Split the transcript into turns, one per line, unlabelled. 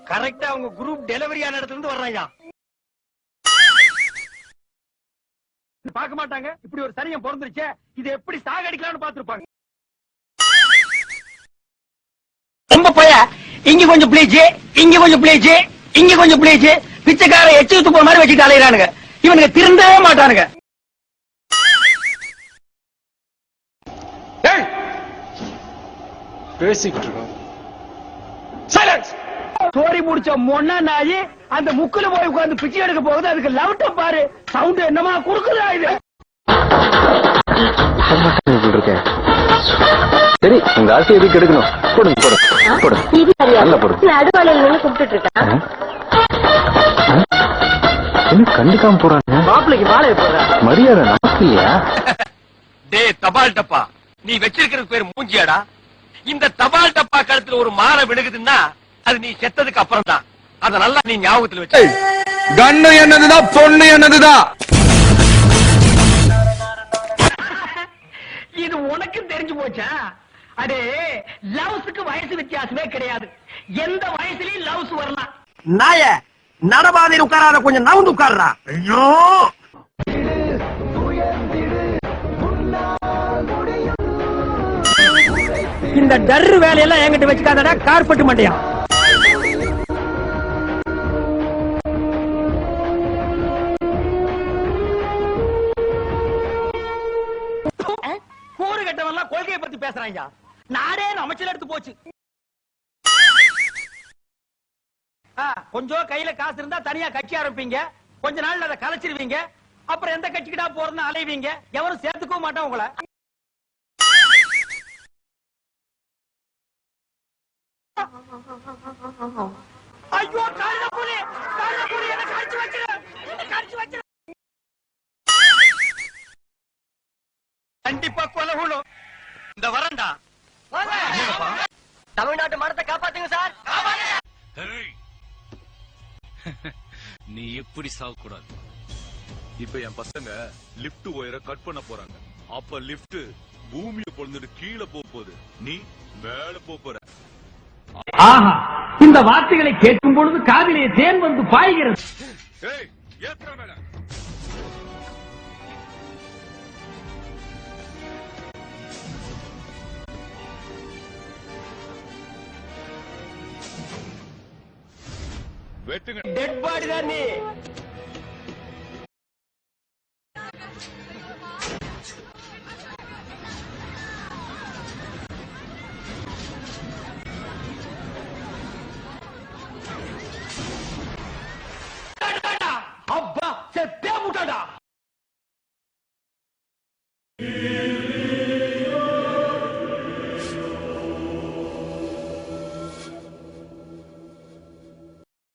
கரெக்டா அவங்க குரூப் டெலிவரியான இடத்துல இருந்து வர்றாங்க. பார்க்க மாட்டாங்க. இப்படி ஒரு சரியம் பிறந்துருச்சே, இது எப்படி சாகடிக்கலாம்னு பாத்துருப்பாங்க. ரொம்ப போய இங்க கொஞ்சம் ப்ளீஸ், இங்க கொஞ்சம் ப்ளீஸ், இங்க கொஞ்சம் ப்ளீஸ், பிச்சைக்கார எச்சு துப்ப மாதிரி வச்சுட்டு அலையிறானுங்க. இவனுக்கு திருந்தவே மாட்டானுங்க.
பேசிக்கிட்டு இருக்கோம்.
சைலன்ஸ். சோரி முடிச்ச மொன்னா நாயி அந்த முக்குல போய் உட்கார்ந்து பிச்சை எடுக்க போகுது. அதுக்கு லவுட்ட பாரு, சவுண்ட் என்னமா குறுக்குதா இது?
சரி, உங்க ஆசை எதுக்கு எடுக்கணும்? போடுங்க, போடுங்க, போடுங்க. நல்லா போடுங்க.
நடுவாளையில கூப்பிட்டு இருக்கான்.
என்ன கண்டுக்காம போறாங்க?
மாப்பிளைக்கு மாலையை போடுற
மரியாதை நமக்கு இல்லையா?
டே தபால் டப்பா, நீ வச்சிருக்கிறது பேர் மூஞ்சியாடா. இந்த தபால் டப்பா கழுத்துல ஒரு மாலை விழுகுதுன்னா அது நீ செத்ததுக்கு அப்புறம் தான். அத நல்லா நீ ஞாபகத்துல வச்சு.
கண்ணு என்னதுதான், பொண்ணு என்னதுதான்.
இது உனக்கும் தெரிஞ்சு போச்சா? அடே, லவ்ஸுக்கு வயசு வித்தியாசமே கிடையாது. எந்த வயசுலயும் லவ்ஸ் வரலாம். நாய நடபாதையில் உட்காராத, கொஞ்சம் நவுந்து உட்கார்றா. ஐயோ, இந்த டர்ரு வேலையெல்லாம் என்கிட்ட வச்சுக்காதடா, கார்பெட் மண்டையா. கூறு கட்டவெல்லாம் கொள்கையை பத்தி பேசுறாங்க. நாடே அமைச்சர் எடுத்து போச்சு. கொஞ்சம் கையில காசு இருந்தா தனியா கட்சி ஆரம்பிப்பீங்க. கொஞ்ச நாள் அதை கலைச்சிருவீங்க. அப்புறம் எந்த கட்சிக்கிட்டா போறதுன்னு அலைவீங்க. எவரும் சேர்த்துக்கவும் மாட்டோம் உங்களை. ஐயோ, கழுதைப்புலி, கழுதைப்புலி, என்ன கடிச்சு வச்சிரு, என்ன கடிச்சு வச்சிரு. கண்டிப்பா கொலை விழும். இந்த வரண்டா. தமிழ்நாட்டு மரத்தை காப்பாத்துங்க சார்.
நீ எப்படி சாகக்கூடாது. இப்ப என் பசங்க லிப்ட் ஒயரை கட் பண்ண போறாங்க. அப்ப லிப்ட் பூமியை பொழுதுட்டு கீழே போகுது, நீ மேல போற.
ஆஹா, இந்த வார்த்தைகளை கேட்கும் பொழுது காதிலே தேன் வந்து பாய்கிறது.
வெட்டுங்க.
டெட் பாடி தான் நீ.